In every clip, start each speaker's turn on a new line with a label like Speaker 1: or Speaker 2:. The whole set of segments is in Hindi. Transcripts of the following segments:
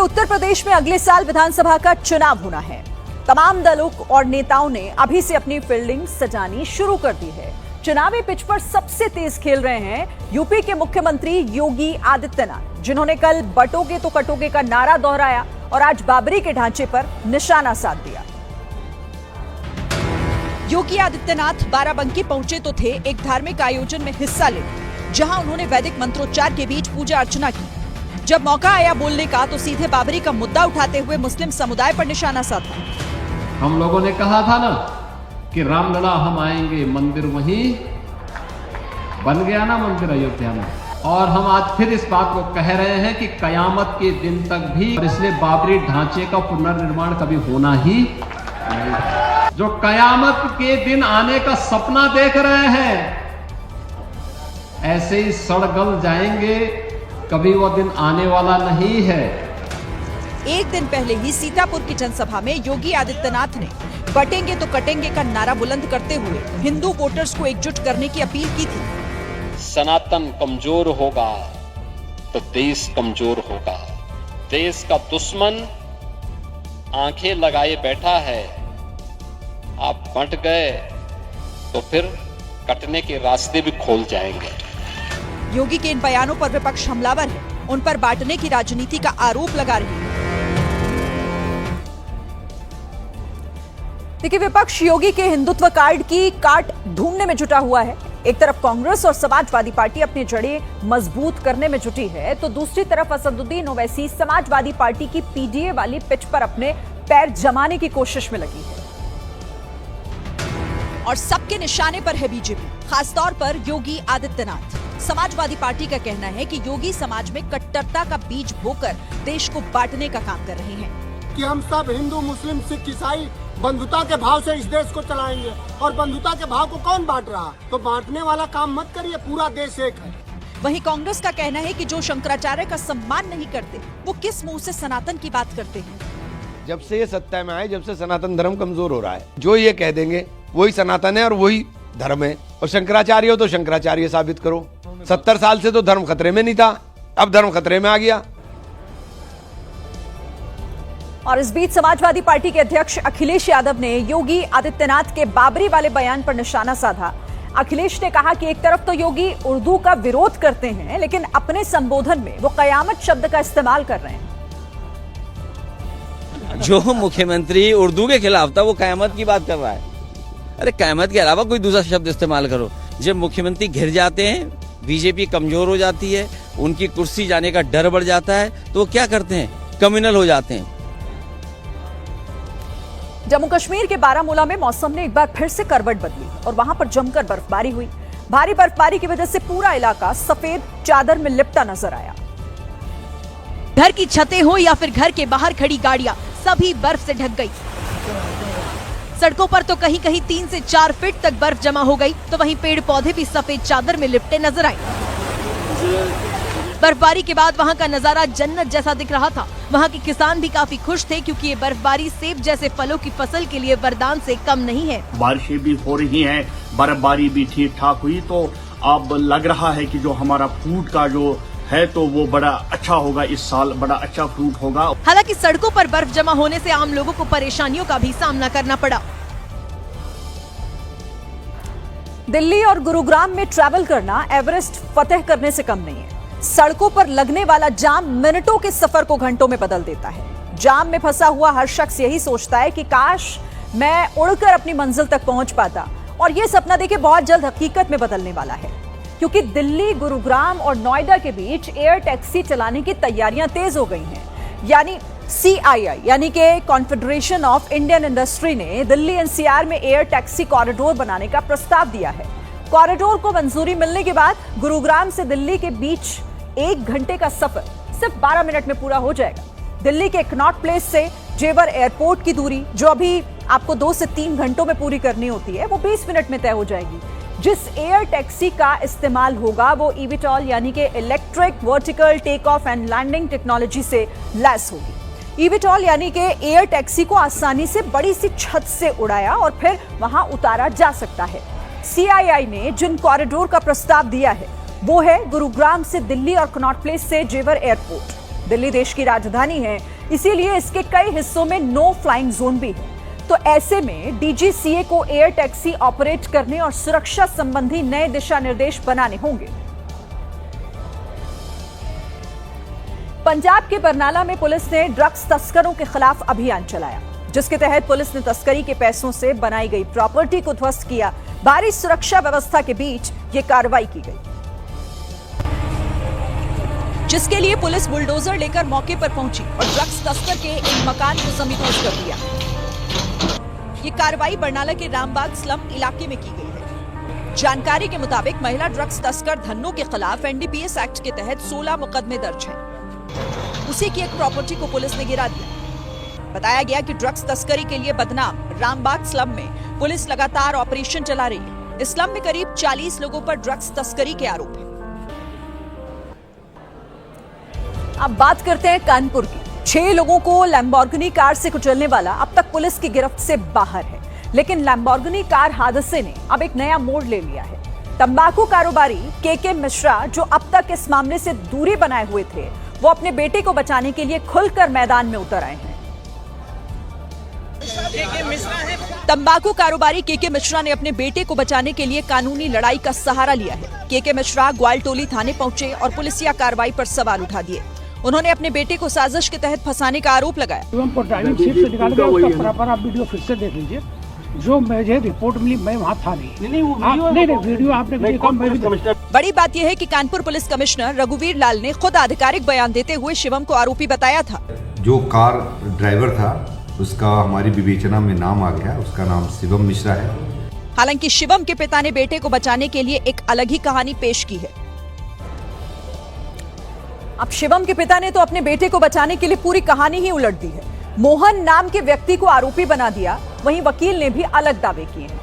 Speaker 1: देखिए, उत्तर प्रदेश में अगले साल विधानसभा का चुनाव होना है। तमाम दलों और नेताओं ने अभी से अपनी फील्डिंग सजानी शुरू कर दी है। चुनावी पिच पर सबसे तेज खेल रहे हैं यूपी के मुख्यमंत्री योगी आदित्यनाथ, जिन्होंने कल बटोगे तो कटोगे का नारा दोहराया और आज बाबरी के ढांचे पर निशाना साध दिया। योगी आदित्यनाथ बाराबंकी पहुंचे तो थे एक धार्मिक आयोजन में हिस्सा लेने, जहां उन्होंने वैदिक मंत्रोच्चार के बीच पूजा अर्चना की। जब मौका आया बोलने का तो सीधे बाबरी का मुद्दा उठाते हुए मुस्लिम समुदाय पर निशाना साधा।
Speaker 2: हम लोगों ने कहा था ना कि रामलला हम आएंगे, मंदिर वहीं बन गया ना, मंदिर अयोध्या में। और हम आज फिर इस बात को कह रहे हैं कि कयामत के दिन तक भी, इसलिए बाबरी ढांचे का पुनर्निर्माण कभी होना ही नहीं। जो कयामत के दिन आने का सपना देख रहे हैं, ऐसे ही सड़ गल जाएंगे, कभी वो दिन आने वाला नहीं है।
Speaker 1: एक दिन पहले ही सीतापुर की जनसभा में योगी आदित्यनाथ ने बटेंगे तो कटेंगे का नारा बुलंद करते हुए हिंदू वोटर्स को एकजुट करने की अपील की थी।
Speaker 3: सनातन कमजोर होगा तो देश कमजोर होगा। देश का दुश्मन आंखें लगाए बैठा है। आप बंट गए तो फिर कटने के रास्ते भी खोल जाएंगे।
Speaker 1: योगी के इन बयानों पर विपक्ष हमलावर है, उन पर बांटने की राजनीति का आरोप लगा रही है। देखिए, विपक्ष योगी के हिंदुत्व कार्ड की काट ढूंढने में जुटा हुआ है। एक तरफ कांग्रेस और समाजवादी पार्टी अपनी जड़ें मजबूत करने में जुटी है, तो दूसरी तरफ असदुद्दीन ओवैसी समाजवादी पार्टी की पीडीए वाली पिच पर अपने पैर जमाने की कोशिश में लगी है। और सबके निशाने पर है बीजेपी, खासतौर पर योगी आदित्यनाथ। समाजवादी पार्टी का कहना है कि योगी समाज में कट्टरता का बीज बोकर देश को बांटने का काम कर रहे हैं
Speaker 4: कि हम सब हिंदू, मुस्लिम, सिख, ईसाई बंधुता के भाव से इस देश को चलाएंगे। और बंधुता के भाव को कौन बांट रहा? तो बांटने वाला काम मत करिए, पूरा देश एक है।
Speaker 1: वहीं कांग्रेस का कहना है कि जो शंकराचार्य का सम्मान नहीं करते, वो किस मुंह से सनातन की बात करते हैं।
Speaker 5: जब से ये सत्ता में आए, जब से सनातन धर्म कमजोर हो रहा है, जो ये कह देंगे वही सनातन है और वही धर्म है। और शंकराचार्य हो तो शंकराचार्य साबित करो। 70 साल से तो धर्म खतरे में नहीं था, अब धर्म खतरे में आ गया।
Speaker 1: और इस बीच समाजवादी पार्टी के अध्यक्ष अखिलेश यादव ने योगी आदित्यनाथ के बाबरी वाले बयान पर निशाना साधा। अखिलेश ने कहा कि एक तरफ तो योगी उर्दू का विरोध करते हैं, लेकिन अपने संबोधन में वो कयामत शब्द का इस्तेमाल कर रहे हैं।
Speaker 6: जो मुख्यमंत्री उर्दू के खिलाफ था वो कयामत की बात कर रहा है। अरे कयामत के अलावा कोई दूसरा शब्द इस्तेमाल करो। जब मुख्यमंत्री घिर जाते हैं, बीजेपी कमजोर हो जाती है, उनकी कुर्सी जाने का डर बढ़ जाता है, तो वो क्या करते हैं? कम्युनल हो जाते हैं।
Speaker 1: जम्मू कश्मीर के बारामूला में मौसम ने एक बार फिर से करवट बदली और वहां पर जमकर बर्फबारी हुई। भारी बर्फबारी की वजह से पूरा इलाका सफेद चादर में लिपटा नजर आया। घर की छतें हो या फिर घर के बाहर खड़ी गाड़ियां, सभी बर्फ से ढक गई। सड़कों पर तो कहीं कहीं 3 से 4 फीट तक बर्फ जमा हो गई, तो वहीं पेड़ पौधे भी सफेद चादर में लिपटे नजर आए। बर्फबारी के बाद वहां का नजारा जन्नत जैसा दिख रहा था। वहां के किसान भी काफी खुश थे, क्योंकि ये बर्फबारी सेब जैसे फलों की फसल के लिए वरदान से कम नहीं है।
Speaker 7: बारिशें भी हो रही हैं, बर्फबारी भी ठीक ठाक हुई, तो अब लग रहा है कि जो हमारा फ्रूट का जो है तो वो बड़ा अच्छा होगा, इस साल बड़ा अच्छा फ्रूट होगा।
Speaker 1: हालांकि सड़कों पर बर्फ जमा होने से आम लोगों को परेशानियों का भी सामना करना पड़ा। दिल्ली और गुरुग्राम में ट्रैवल करना एवरेस्ट फतेह करने से कम नहीं है। सड़कों पर लगने वाला जाम मिनटों के सफर को घंटों में बदल देता है। जाम में फंसा हुआ हर शख्स यही सोचता है कि काश मैं उड़कर अपनी मंजिल तक पहुंच पाता, और यह सपना देखिए बहुत जल्द हकीकत में बदलने वाला है, क्योंकि दिल्ली, गुरुग्राम और नोएडा के बीच एयर टैक्सी चलाने की तैयारियां तेज हो गई हैं। यानी CII यानी कि कॉन्फेडरेशन ऑफ इंडियन इंडस्ट्री ने दिल्ली NCR में एयर टैक्सी कॉरिडोर बनाने का प्रस्ताव दिया है। कॉरिडोर को मंजूरी मिलने के बाद गुरुग्राम से दिल्ली के बीच 1 घंटे का सफर सिर्फ 12 मिनट में पूरा हो जाएगा। दिल्ली के कनॉट प्लेस से जेवर एयरपोर्ट की दूरी, जो अभी आपको 2 से 3 घंटों में पूरी करनी होती है, वो 20 मिनट में तय हो जाएगी। जिस एयर टैक्सी का इस्तेमाल होगा वो eVTOL यानी कि electric vertical take off and landing technology से लैस होगी। eVTOL यानी कि एयर टैक्सी को आसानी से बड़ी सी छत से उड़ाया और फिर वहां उतारा जा सकता है। CII ने जिन कॉरिडोर का प्रस्ताव दिया है वो है गुरुग्राम से दिल्ली और कनॉट प्लेस से जेवर एयरपोर्ट। दिल्ली देश की राजधानी है, इसीलिए इसके कई हिस्सों में नो फ्लाइंग जोन भी है। तो ऐसे में डीजीसीए को एयर टैक्सी ऑपरेट करने और सुरक्षा संबंधी नए दिशा निर्देश बनाने होंगे। पंजाब के बरनाला में पुलिस ने ड्रग्स तस्करों के खिलाफ अभियान चलाया, जिसके तहत पुलिस ने तस्करी के पैसों से बनाई गई प्रॉपर्टी को ध्वस्त किया। भारी सुरक्षा व्यवस्था के बीच ये कार्रवाई की गई, जिसके लिए पुलिस बुलडोजर लेकर मौके पर पहुंची और ड्रग्स तस्कर के एक मकान को जमींदोज कर दिया। ये कार्रवाई बरनाला के रामबाग स्लम इलाके में की गई है। जानकारी के मुताबिक महिला ड्रग्स तस्कर धन्नो के खिलाफ एनडीपीएस एक्ट के तहत 16 मुकदमे दर्ज हैं। उसी की एक प्रॉपर्टी को पुलिस ने गिरा दिया। बताया गया कि ड्रग्स तस्करी के लिए बदनाम रामबाग स्लम में पुलिस लगातार ऑपरेशन चला रही है। इस स्लम में करीब 40 लोगों पर ड्रग्स तस्करी के आरोप हैं। अब बात करते हैं कानपुर की। 6 लोगों को लैम्बोर्गिनी कार से कुचलने वाला अब तक पुलिस की गिरफ्त से बाहर है, लेकिन लैम्बोर्गिनी कार हादसे ने अब एक नया मोड़ ले लिया है। तंबाकू कारोबारी केके मिश्रा, जो अब तक इस मामले से दूरी बनाए हुए थे, वो अपने बेटे को बचाने के लिए खुलकर मैदान में उतर आए हैं। तंबाकू कारोबारी केके मिश्रा ने अपने बेटे को बचाने के लिए कानूनी लड़ाई का सहारा लिया है। केके मिश्रा ग्वालटोली थाने पहुंचे और पुलिसिया कार्रवाई पर सवाल उठा दिए। उन्होंने अपने बेटे को साजिश के तहत फंसाने का आरोप लगाया।
Speaker 8: हमको ड्राइविंग सीट से निकाल के उसका प्रॉपर आप वीडियो फिर से देख लीजिए। जो मुझे रिपोर्ट मिली, मैं वहाँ था नहीं, वीडियो आपने
Speaker 1: बड़ी बात यह है कि कानपुर पुलिस कमिश्नर रघुवीर लाल ने खुद आधिकारिक बयान देते हुए शिवम को आरोपी बताया था।
Speaker 9: जो कार ड्राइवर था उसका हमारी विवेचना में नाम आ गया, उसका नाम शिवम मिश्रा है।
Speaker 1: हालांकि शिवम के पिता ने बेटे को बचाने के लिए एक अलग ही कहानी पेश की है। अब शिवम के पिता ने तो अपने बेटे को बचाने के लिए पूरी कहानी ही उलट दी है। मोहन नाम के व्यक्ति को आरोपी बना दिया। वहीं वकील ने भी अलग दावे किए हैं,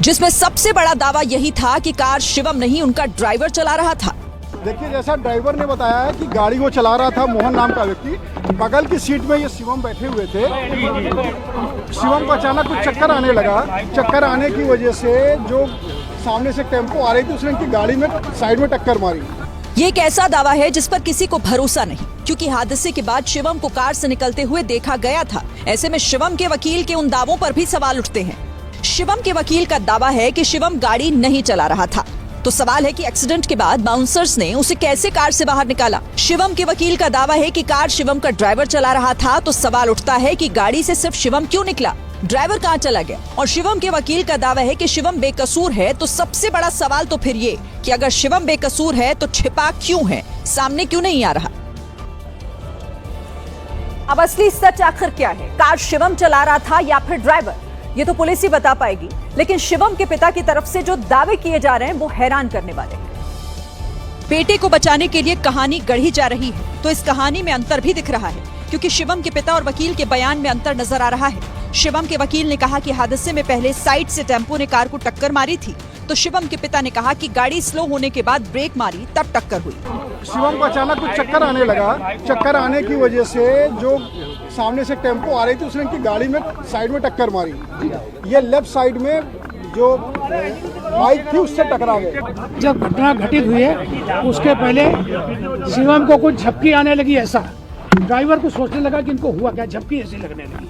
Speaker 1: जिसमें सबसे बड़ा दावा यही था कि कार शिवम नहीं, उनका ड्राइवर चला रहा था।
Speaker 10: देखिए, जैसा ड्राइवर ने बताया है कि गाड़ी वो चला रहा था मोहन नाम का व्यक्ति, बगल की सीट में ये शिवम बैठे हुए थे। शिवम को अचानक कुछ चक्कर आने लगा। चक्कर आने की वजह से जो सामने से टेम्पो आ रही थी, उसने इनकी गाड़ी में साइड में टक्कर मारी।
Speaker 1: ये एक ऐसा दावा है जिस पर किसी को भरोसा नहीं, क्योंकि हादसे के बाद शिवम को कार से निकलते हुए देखा गया था। ऐसे में शिवम के वकील के उन दावों पर भी सवाल उठते हैं। शिवम के वकील का दावा है कि शिवम गाड़ी नहीं चला रहा था, तो सवाल है कि एक्सीडेंट के बाद बाउंसर्स ने उसे कैसे कार से बाहर निकाला। शिवम के वकील का दावा है कि कार शिवम का ड्राइवर चला रहा था, तो सवाल उठता है कि गाड़ी से सिर्फ शिवम क्यों निकला, ड्राइवर कहाँ चला गया। और शिवम के वकील का दावा है कि शिवम बेकसूर है, तो सबसे बड़ा सवाल तो फिर ये कि अगर शिवम बेकसूर है तो छिपा क्यों है, सामने क्यों नहीं आ रहा। अब असली सच आखिर क्या है, कार शिवम चला रहा था या फिर ड्राइवर, ये तो पुलिस ही बता पाएगी। लेकिन शिवम के पिता की तरफ से जो दावे किए जा रहे हैं वो हैरान करने वाले हैं। बेटे को बचाने के लिए कहानी गढ़ी जा रही है, तो इस कहानी में अंतर भी दिख रहा है, क्योंकि शिवम के पिता और वकील के बयान में अंतर नजर आ रहा है। शिवम के वकील ने कहा कि हादसे में पहले साइड से टेम्पो ने कार को टक्कर मारी थी, तो शिवम के पिता ने कहा कि गाड़ी स्लो होने के बाद ब्रेक मारी, तब टक्कर हुई।
Speaker 10: शिवम को अचानक कुछ चक्कर आने लगा। चक्कर आने की वजह से जो सामने से टेम्पो आ रही थी, उसने इनकी गाड़ी में साइड में टक्कर मारी। ये लेफ्ट साइड में जो बाइक थी उससे टकरा गए।
Speaker 8: जब घटना घटित हुई है उसके पहले शिवम को कुछ झपकी आने लगी। ऐसा ड्राइवर को सोचने लगा कि इनको हुआ क्या, झपकी ऐसी लगने लगी।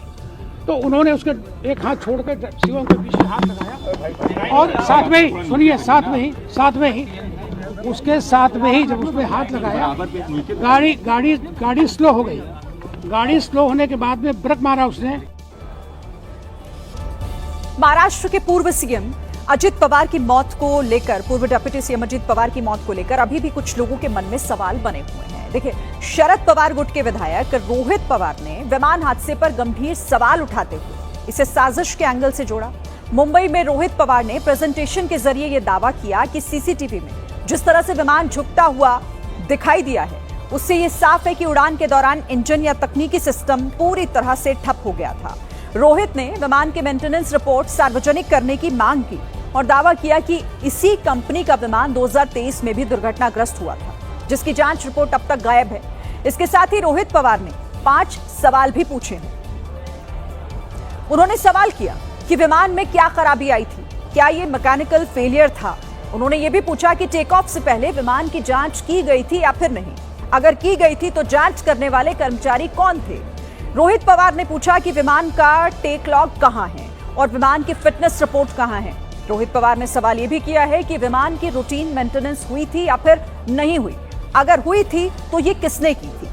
Speaker 8: तो उन्होंने उसके एक हाथ छोड़कर शिवम के पीछे हाथ लगाया और साथ में ही सुनिए, साथ में ही उसके साथ में ही जब उसमें हाथ लगाया, गाड़ी स्लो हो गई। गाड़ी स्लो होने के बाद में ब्रेक मारा उसने।
Speaker 1: महाराष्ट्र के पूर्व सीएम अजित पवार की मौत को लेकर, पूर्व डिप्टी सीएम अजित पवार की मौत को लेकर अभी भी कुछ लोगों के मन में सवाल बने हुए हैं। देखिए, शरद पवार गुट के विधायक रोहित पवार ने विमान हादसे पर गंभीर सवाल उठाते हुए इसे साजिश के एंगल से जोड़ा। मुंबई में रोहित पवार ने प्रेजेंटेशन के जरिए यह दावा किया कि सीसीटीवी में जिस तरह से विमान झुकता हुआ दिखाई दिया है, उससे यह साफ है कि उड़ान के दौरान इंजन या तकनीकी सिस्टम पूरी तरह से ठप हो गया था। रोहित ने विमान के मेंटेनेंस रिपोर्ट सार्वजनिक करने की मांग की और दावा किया कि इसी कंपनी का विमान 2023 में भी दुर्घटनाग्रस्त हुआ था, जिसकी जांच रिपोर्ट अब तक गायब है। इसके साथ ही रोहित पवार ने 5 सवाल भी पूछे हैं। उन्होंने सवाल किया कि विमान में क्या खराबी आई थी, क्या यह मैकेनिकल फेलियर था। उन्होंने यह भी पूछा कि टेक ऑफ से पहले विमान की जांच की गई थी या फिर नहीं। अगर की गई थी तो जांच करने वाले कर्मचारी कौन थे? रोहित पवार ने पूछा कि विमान का टेक लॉग कहां है और विमान की फिटनेस रिपोर्ट कहां है। रोहित पवार ने सवाल यह भी किया है कि विमान की रूटीन मेंटेनेंस हुई थी या फिर नहीं हुई, अगर हुई थी तो ये किसने की थी।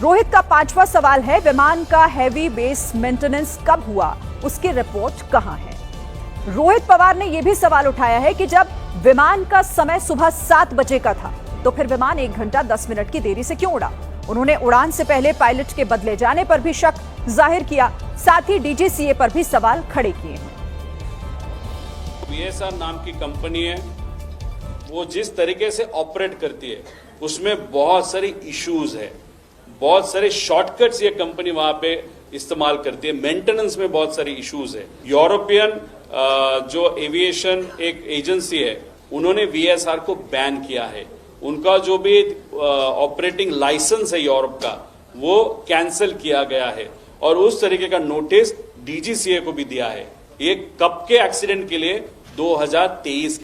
Speaker 1: रोहित का पांचवा सवाल है, विमान का हैवी बेस मेंटेनेंस कब हुआ, उसकी रिपोर्ट कहां है। रोहित पवार ने यह भी सवाल उठाया है कि जब विमान का समय सुबह 7 बजे का था तो फिर विमान 1 घंटा 10 मिनट की देरी से क्यों उड़ा। उन्होंने उड़ान से पहले पायलट के बदले जाने पर भी शक जाहिर किया, साथ ही डीजीसीए पर भी सवाल खड़े किए हैं।
Speaker 11: VSR नाम की कंपनी है, वो जिस तरीके से ऑपरेट करती है उसमें बहुत सारी इश्यूज है, बहुत सारे शॉर्टकट्स ये कंपनी वहां पे इस्तेमाल करती है, मेंटेनेंस में बहुत सारी इश्यूज है। यूरोपियन जो एविएशन एक एजेंसी है उन्होंने VSR को बैन किया है, उनका जो भी ऑपरेटिंग लाइसेंस है यूरोप का वो कैंसिल किया गया है और उस तरीके का नोटिस DGCA को भी दिया है। ये कब के एक्सीडेंट के लिए 2023